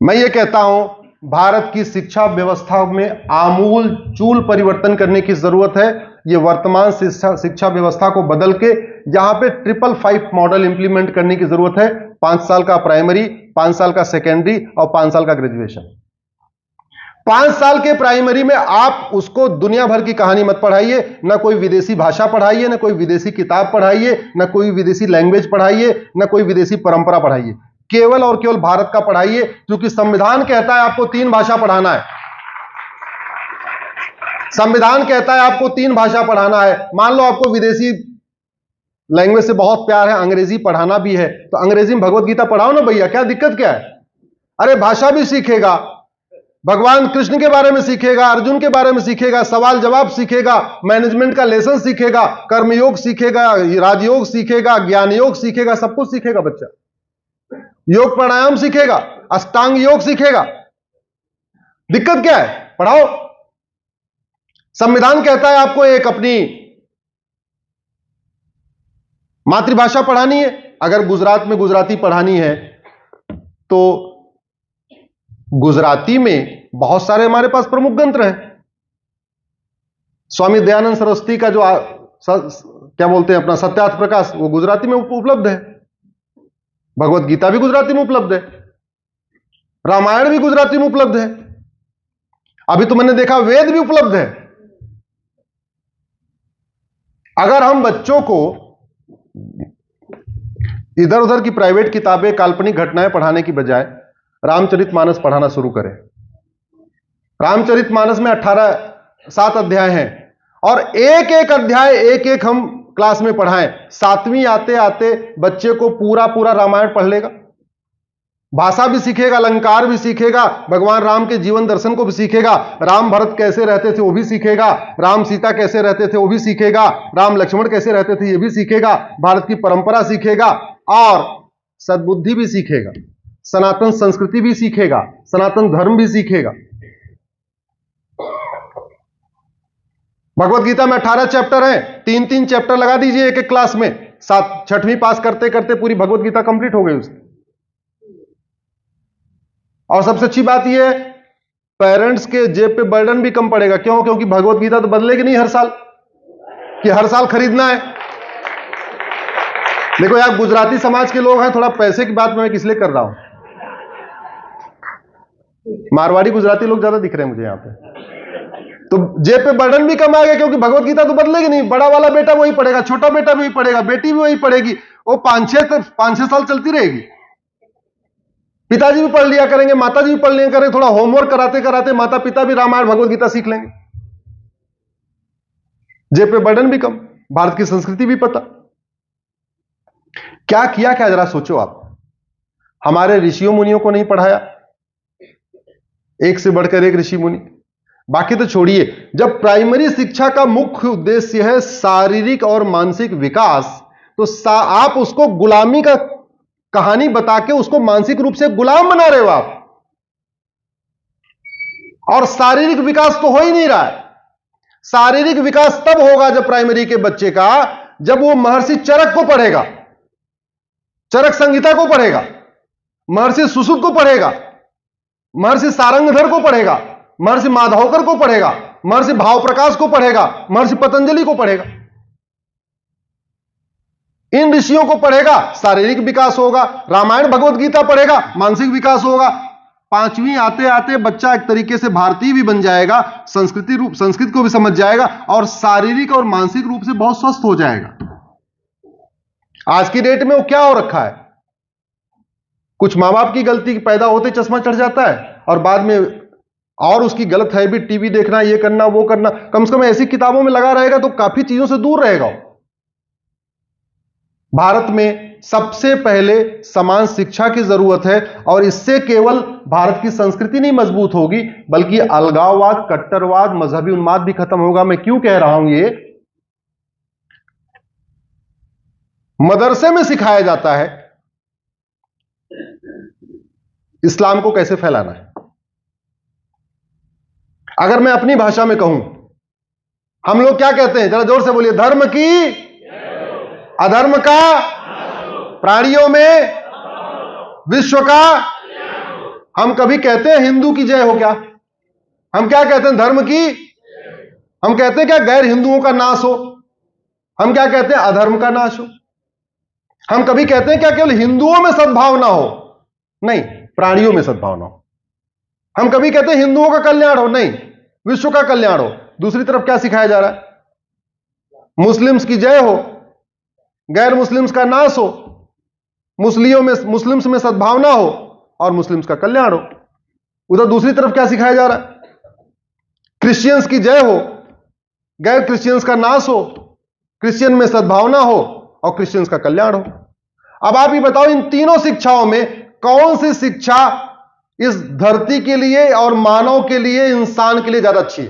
मैं ये कहता हूं, भारत की शिक्षा व्यवस्था में आमूल चूल परिवर्तन करने की जरूरत है। ये वर्तमान शिक्षा व्यवस्था को बदल के यहां पे 555 मॉडल इंप्लीमेंट करने की जरूरत है। 5 साल का प्राइमरी, 5 साल का सेकेंडरी और 5 साल का ग्रेजुएशन। 5 साल के प्राइमरी में आप उसको दुनिया भर की कहानी मत पढ़ाइए, ना कोई विदेशी भाषा पढ़ाइए, ना कोई विदेशी किताब पढ़ाइए, ना कोई विदेशी लैंग्वेज पढ़ाइए, ना कोई विदेशी परंपरा पढ़ाइए। केवल और केवल भारत का पढ़ाइए, क्योंकि संविधान कहता है आपको 3 भाषा पढ़ाना है। संविधान कहता है आपको 3 भाषा पढ़ाना है। मान लो आपको विदेशी लैंग्वेज से बहुत प्यार है, अंग्रेजी पढ़ाना भी है, तो अंग्रेजी में भगवत गीता पढ़ाओ ना भैया, क्या दिक्कत क्या है? अरे भाषा भी सीखेगा, भगवान कृष्ण के बारे में सीखेगा, अर्जुन के बारे में सीखेगा, सवाल जवाब सीखेगा, मैनेजमेंट का लेसन सीखेगा, कर्मयोग सीखेगा, राजयोग सीखेगा, ज्ञान योग सीखेगा, सब कुछ सीखेगा बच्चा। योग प्राणायाम सीखेगा, अष्टांग योग सीखेगा। दिक्कत क्या है? पढ़ाओ। संविधान कहता है आपको एक अपनी मातृभाषा पढ़ानी है। अगर गुजरात में गुजराती पढ़ानी है तो गुजराती में बहुत सारे हमारे पास प्रमुख ग्रंथ हैं। स्वामी दयानंद सरस्वती का जो क्या बोलते हैं अपना सत्यार्थ प्रकाश, वो गुजराती में उपलब्ध है। भगवत गीता भी गुजराती में उपलब्ध है, रामायण भी गुजराती में उपलब्ध है। अभी तो मैंने देखा वेद भी उपलब्ध है। अगर हम बच्चों को इधर उधर की प्राइवेट किताबें, काल्पनिक घटनाएं पढ़ाने की बजाय रामचरितमानस पढ़ाना शुरू करें। रामचरितमानस में 7 अध्याय हैं और एक एक अध्याय एक एक हम क्लास में पढ़ाएं। 7वीं आते आते बच्चे को पूरा रामायण पढ़ लेगा, भाषा भी सीखेगा, अलंकार भी सीखेगा, भगवान राम के जीवन दर्शन को भी सीखेगा, राम भरत कैसे रहते थे वो भी सीखेगा, राम सीता कैसे रहते थे वो भी सीखेगा, राम लक्ष्मण कैसे रहते थे ये भी सीखेगा, भारत की परंपरा सीखेगा और सद्बुद्धि भी सीखेगा, सनातन संस्कृति भी सीखेगा, सनातन धर्म भी सीखेगा। भगवत गीता में 18 चैप्टर हैं, 3-3 चैप्टर लगा दीजिए एक एक क्लास में। 6वीं पास करते करते पूरी भगवत गीता कंप्लीट हो गई उसकी। और सबसे अच्छी बात यह है, पेरेंट्स के जेब पे बर्डन भी कम पड़ेगा। क्यों? क्योंकि भगवत गीता तो बदलेगी नहीं हर साल, कि हर साल खरीदना है। देखो यार, गुजराती समाज के लोग हैं, थोड़ा पैसे की बात मैं किस लिए कर रहा हूं। मारवाड़ी गुजराती लोग ज्यादा दिख रहे हैं मुझे यहां पे, तो जेब पे बर्डन भी कम आ गया, क्योंकि भगवत गीता तो बदलेगी नहीं। बड़ा वाला बेटा वही पढ़ेगा, छोटा बेटा भी वही पढ़ेगा, बेटी भी वही पढ़ेगी, वो 5-6 साल चलती रहेगी। पिताजी भी पढ़ लिया करेंगे, माताजी भी पढ़ लिया करेंगे, थोड़ा होमवर्क कराते कराते माता पिता भी रामायण भगवत गीता सीख लेंगे। जेब पे बर्डन भी कम, भारत की संस्कृति भी पता। क्या किया क्या, जरा सोचो आप। हमारे ऋषियों मुनियों को नहीं पढ़ाया, एक से बढ़कर एक ऋषि मुनि। बाकी तो छोड़िए, जब प्राइमरी शिक्षा का मुख्य उद्देश्य है शारीरिक और मानसिक विकास, तो आप उसको गुलामी का कहानी बता के उसको मानसिक रूप से गुलाम बना रहे हो आप, और शारीरिक विकास तो हो ही नहीं रहा है। शारीरिक विकास तब होगा जब प्राइमरी के बच्चे का, जब वो महर्षि चरक को पढ़ेगा, चरक संहिता को पढ़ेगा, महर्षि सुश्रुत को पढ़ेगा, महर्षि सारंगधर को पढ़ेगा, महर्षि माधवकर को पढ़ेगा, महर्षि भाव प्रकाश को पढ़ेगा, महर्षि पतंजलि को पढ़ेगा। इन ऋषियों को पढ़ेगा, शारीरिक विकास होगा। रामायण भगवत गीता पढ़ेगा, मानसिक विकास होगा। 5वीं आते आते बच्चा एक तरीके से भारतीय भी बन जाएगा, संस्कृत को भी समझ जाएगा और शारीरिक और मानसिक रूप से बहुत स्वस्थ हो जाएगा। आज की डेट में वो क्या हो रखा है, कुछ मां बाप की गलती, पैदा होते चश्मा चढ़ जाता है और बाद में और उसकी गलत हैबिट, टीवी देखना, ये करना वो करना। कम से कम ऐसी किताबों में लगा रहेगा तो काफी चीजों से दूर रहेगा। भारत में सबसे पहले समान शिक्षा की जरूरत है, और इससे केवल भारत की संस्कृति नहीं मजबूत होगी, बल्कि अलगाववाद, कट्टरवाद, मजहबी उन्माद भी खत्म होगा। मैं क्यों कह रहा हूं ये? मदरसे में सिखाया जाता है इस्लाम को कैसे फैलाना है। अगर मैं अपनी भाषा में कहूं, हम लोग क्या कहते हैं, जरा जोर से बोलिए, धर्म की अधर्म का, प्राणियों में विश्व का, हम कभी कहते हैं हिंदू की जय हो क्या? हम क्या कहते हैं? धर्म की। हम कहते हैं क्या गैर हिंदुओं का नाश हो? हम क्या कहते हैं? अधर्म का नाश हो। हम कभी कहते हैं क्या केवल हिंदुओं में सद्भावना हो? नहीं, प्राणियों में सद्भावना हो। हम कभी कहते हैं हिंदुओं का कल्याण हो? नहीं, विश्व का कल्याण हो। दूसरी तरफ क्या सिखाया जा रहा है? मुस्लिम्स की जय हो, गैर मुस्लिम्स का नाश हो, मुस्लिम्स में सद्भावना हो और मुस्लिम्स का कल्याण हो। उधर दूसरी तरफ क्या सिखाया जा रहा है? क्रिश्चियंस की जय हो, गैर क्रिश्चियंस का नाश हो, क्रिश्चियन में सद्भावना हो और क्रिश्चियंस का कल्याण हो। अब आप ये बताओ, इन तीनों शिक्षाओं में कौन सी शिक्षा इस धरती के लिए और मानव के लिए, इंसान के लिए ज्यादा अच्छी है?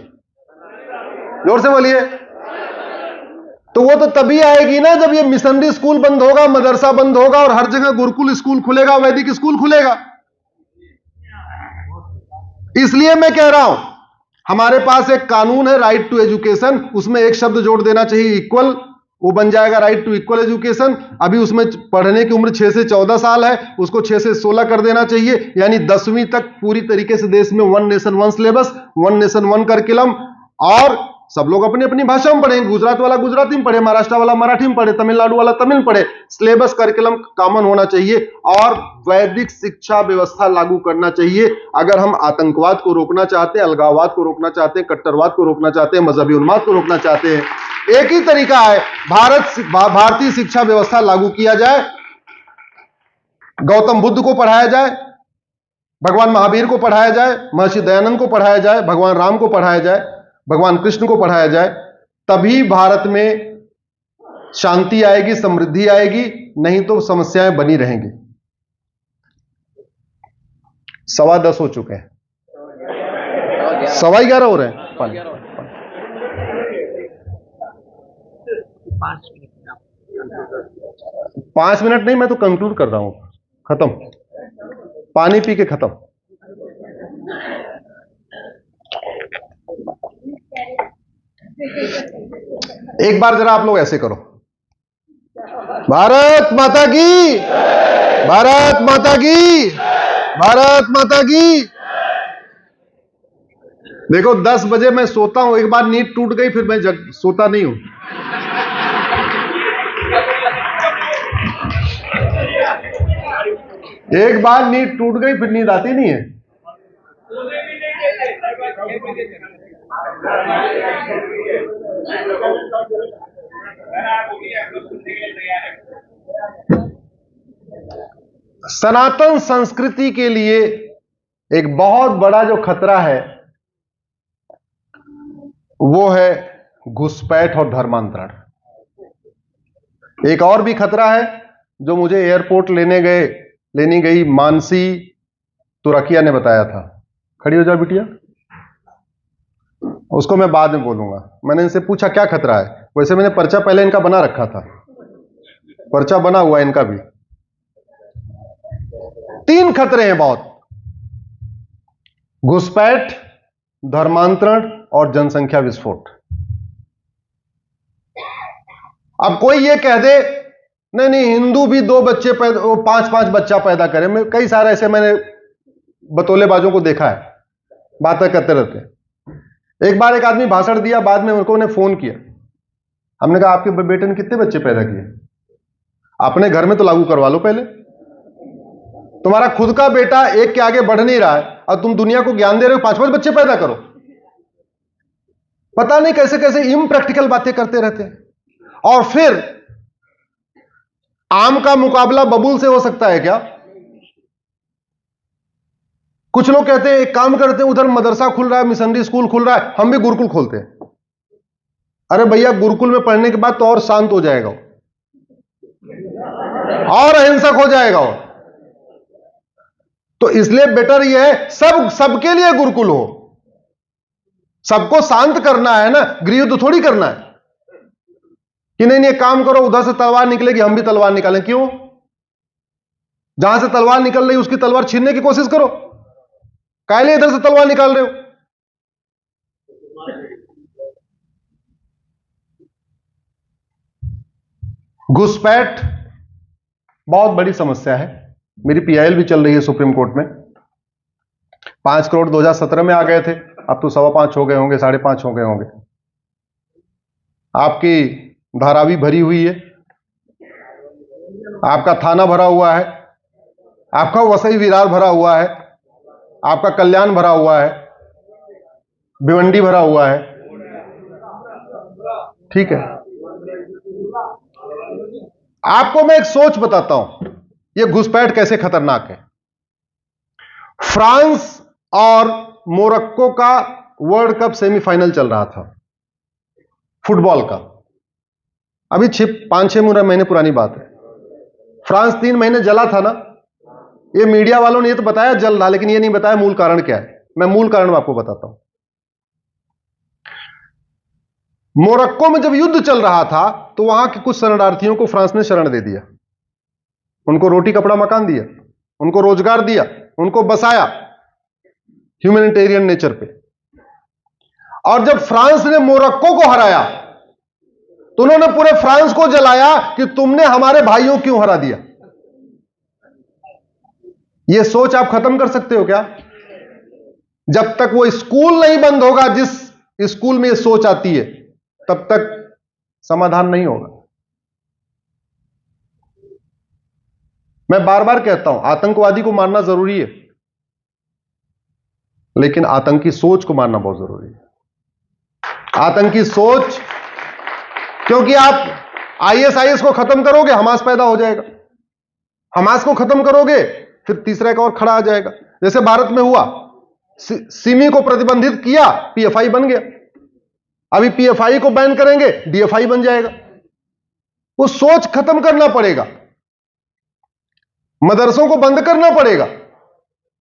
जोर से बोलिए। तो वो तो तभी आएगी ना जब ये मिशनरी स्कूल बंद होगा, मदरसा बंद होगा और हर जगह गुरुकुल स्कूल खुलेगा, वैदिक स्कूल खुलेगा। इसलिए मैं कह रहा हूं, हमारे पास एक कानून है राइट टू एजुकेशन, उसमें एक शब्द जोड़ देना चाहिए, इक्वल। वो बन जाएगा राइट टू इक्वल एजुकेशन। अभी उसमें पढ़ने की उम्र 6 से 14 साल है, उसको 6 से 16 कर देना चाहिए, यानी 10वीं तक पूरी तरीके से देश में one nation one syllabus, one nation one curriculum. और सब लोग अपनी अपनी भाषा में पढ़ेंगे, गुजरात वाला गुजराती में पढ़े, महाराष्ट्र वाला मराठी में पढ़े, तमिलनाडु वाला तमिल में पढ़े। सिलेबस करिकुलम कॉमन होना चाहिए और वैदिक शिक्षा व्यवस्था लागू करना चाहिए। अगर हम आतंकवाद को रोकना चाहते हैं, अलगाववाद को रोकना चाहते हैं, कट्टरवाद को रोकना चाहते हैं, मजहबी उन्माद को रोकना चाहते हैं, एक ही तरीका है, भारतीय शिक्षा व्यवस्था लागू किया जाए। गौतम बुद्ध को पढ़ाया जाए, भगवान महावीर को पढ़ाया जाए, महर्षि दयानंद को पढ़ाया जाए, भगवान राम को पढ़ाया जाए, भगवान कृष्ण को पढ़ाया जाए, तभी भारत में शांति आएगी, समृद्धि आएगी, नहीं तो समस्याएं बनी रहेंगी। 10:15 हो चुके हैं, 11:15 हो रहे हैं। 5 मिनट नहीं, मैं तो कंक्लूड कर रहा हूं, खत्म, पानी पी के खत्म। एक बार जरा आप लोग ऐसे करो, भारत माता की, भारत माता की, भारत माता की। देखो 10 बजे मैं सोता हूं, एक बार नींद टूट गई फिर मैं सोता नहीं हूं। एक बार नींद टूट गई फिर नींद आती नहीं है। सनातन संस्कृति के लिए एक बहुत बड़ा जो खतरा है वो है घुसपैठ और धर्मांतरण। एक और भी खतरा है जो मुझे एयरपोर्ट लेनी गई मानसी तुरकिया ने बताया था। खड़ी हो जाओ बिटिया, उसको मैं बाद में बोलूंगा। मैंने इनसे पूछा क्या खतरा है, वैसे मैंने पर्चा पहले इनका बना रखा था, पर्चा बना हुआ इनका भी। 3 खतरे हैं बहुत: घुसपैठ, धर्मांतरण और जनसंख्या विस्फोट। अब कोई ये कह दे नहीं हिंदू भी 2 बच्चे पैदा, 5-5 बच्चा पैदा करें। मैं कई सारे ऐसे मैंने बतौलेबाजों को देखा है, बातें करते रहते। एक बार एक आदमी भाषण दिया, बाद में उनको ने फोन किया, हमने कहा आपके बेटे ने कितने बच्चे पैदा किए? अपने घर में तो लागू करवा लो पहले। तुम्हारा खुद का बेटा एक के आगे बढ़ नहीं रहा है और तुम दुनिया को ज्ञान दे रहे हो 5-5 बच्चे पैदा करो। पता नहीं कैसे कैसे इम्प्रैक्टिकल बातें करते रहते हैं। और फिर आम का मुकाबला बबूल से हो सकता है क्या? कुछ लोग कहते हैं एक काम करते हैं, उधर मदरसा खुल रहा है, मिशनरी स्कूल खुल रहा है, हम भी गुरुकुल खोलते हैं। अरे भैया, गुरुकुल में पढ़ने के बाद तो और शांत हो जाएगा और अहिंसक हो जाएगा। तो इसलिए बेटर यह है सबके लिए गुरुकुल हो। सबको शांत करना है ना, गृहयुद्ध थोड़ी करना है कि नहीं काम करो, उधर से तलवार निकलेगी हम भी तलवार निकालें। क्यों? जहां से तलवार निकल रही उसकी तलवार छीनने की कोशिश करो, काहे लिए इधर से तलवार निकाल रहे हो? घुसपैठ बहुत बड़ी समस्या है। मेरी पीआईएल भी चल रही है सुप्रीम कोर्ट में। 5 करोड़ 2017 में आ गए थे, अब तो 5.25 हो गए होंगे, 5.5 हो गए होंगे। आपकी धारावी भरी हुई है, आपका थाना भरा हुआ है, आपका वसई विरार भरा हुआ है, आपका कल्याण भरा हुआ है, भिवंडी भरा हुआ है। ठीक है, आपको मैं एक सोच बताता हूं, यह घुसपैठ कैसे खतरनाक है। फ्रांस और मोरक्को का वर्ल्ड कप सेमीफाइनल चल रहा था फुटबॉल का, अभी 5-6 महीने पुरानी बात है। फ्रांस 3 महीने जला था ना, ये मीडिया वालों ने ये तो बताया जल रहा, लेकिन ये नहीं बताया मूल कारण क्या है। मैं मूल कारण आपको बताता हूं। मोरक्को में जब युद्ध चल रहा था तो वहां के कुछ शरणार्थियों को फ्रांस ने शरण दे दिया, उनको रोटी कपड़ा मकान दिया, उनको रोजगार दिया, उनको बसाया ह्यूमैनिटेरियन नेचर पे। और जब फ्रांस ने मोरक्को को हराया तो उन्होंने पूरे फ्रांस को जलाया कि तुमने हमारे भाइयों क्यों हरा दिया। यह सोच आप खत्म कर सकते हो क्या? जब तक वो स्कूल नहीं बंद होगा जिस स्कूल में यह सोच आती है, तब तक समाधान नहीं होगा। मैं बार बार कहता हूं, आतंकवादी को मारना जरूरी है, लेकिन आतंकी सोच को मारना बहुत जरूरी है। आतंकी सोच, क्योंकि आप आईएसआईएस को खत्म करोगे, हमास पैदा हो जाएगा। हमास को खत्म करोगे, फिर तीसरा एक और खड़ा आ जाएगा। जैसे भारत में हुआ, सिमी को प्रतिबंधित किया, पीएफआई बन गया। अभी पीएफआई को बैन करेंगे, डीएफआई बन जाएगा। वो सोच खत्म करना पड़ेगा, मदरसों को बंद करना पड़ेगा।